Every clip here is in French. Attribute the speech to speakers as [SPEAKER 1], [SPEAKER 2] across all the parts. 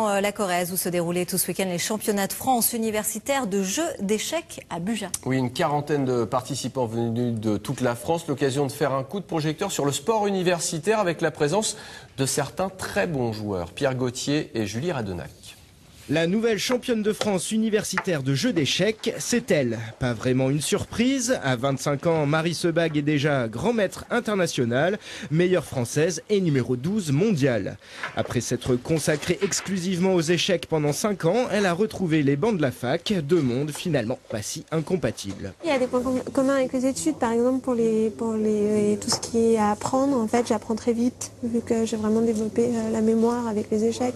[SPEAKER 1] La Corrèze, où se déroulaient tout ce week-end les championnats de France universitaires de jeux d'échecs à Buja.
[SPEAKER 2] Oui, une quarantaine de participants venus de toute la France. L'occasion de faire un coup de projecteur sur le sport universitaire avec la présence de certains très bons joueurs. Pierre Gauthier et Julie Radenac.
[SPEAKER 3] La nouvelle championne de France universitaire de jeux d'échecs, c'est elle. Pas vraiment une surprise. À 25 ans, Marie Sebag est déjà grand maître international, meilleure française et numéro 12 mondiale. Après s'être consacrée exclusivement aux échecs pendant 5 ans, elle a retrouvé les bancs de la fac, deux mondes finalement pas si incompatibles.
[SPEAKER 4] Il y a des points communs avec les études, par exemple pour tout ce qui est à apprendre. En fait, j'apprends très vite, vu que j'ai vraiment développé la mémoire avec les échecs.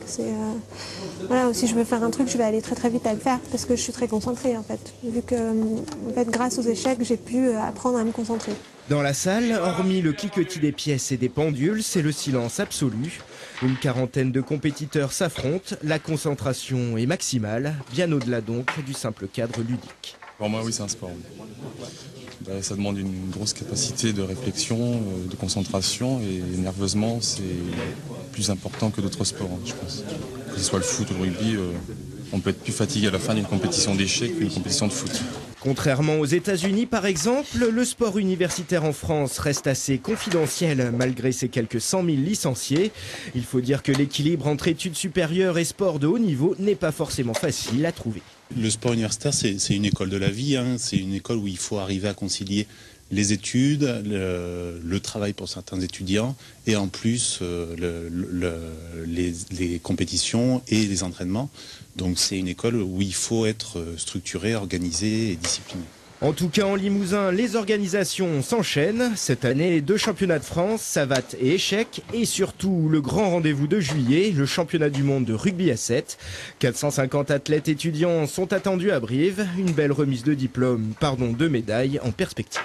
[SPEAKER 4] Voilà, si je veux faire un truc, je vais aller très vite à le faire parce que je suis très concentrée en fait. Vu que grâce aux échecs, j'ai pu apprendre à me concentrer.
[SPEAKER 3] Dans la salle, hormis le cliquetis des pièces et des pendules, c'est le silence absolu. Une quarantaine de compétiteurs s'affrontent, la concentration est maximale, bien au-delà donc du simple cadre ludique.
[SPEAKER 5] Pour moi, oui, c'est un sport. Ça demande une grosse capacité de réflexion, de concentration et nerveusement, c'est plus important que d'autres sports, je pense. Que ce soit le foot ou le rugby, on peut être plus fatigué à la fin d'une compétition d'échecs qu'une compétition de foot.
[SPEAKER 3] Contrairement aux États-Unis, par exemple, le sport universitaire en France reste assez confidentiel malgré ses quelques 100 000 licenciés. Il faut dire que l'équilibre entre études supérieures et sport de haut niveau n'est pas forcément facile à trouver.
[SPEAKER 6] Le sport universitaire, c'est une école de la vie, hein. C'est une école où il faut arriver à concilier les études, le travail pour certains étudiants et en plus les compétitions et les entraînements. Donc c'est une école où il faut être structuré, organisé et discipliné.
[SPEAKER 3] En tout cas, en Limousin, les organisations s'enchaînent. Cette année, 2 championnats de France, savates et échecs, et surtout le grand rendez-vous de juillet, le championnat du monde de rugby à 7. 450 athlètes étudiants sont attendus à Brive. Une belle remise de diplômes, de médailles en perspective.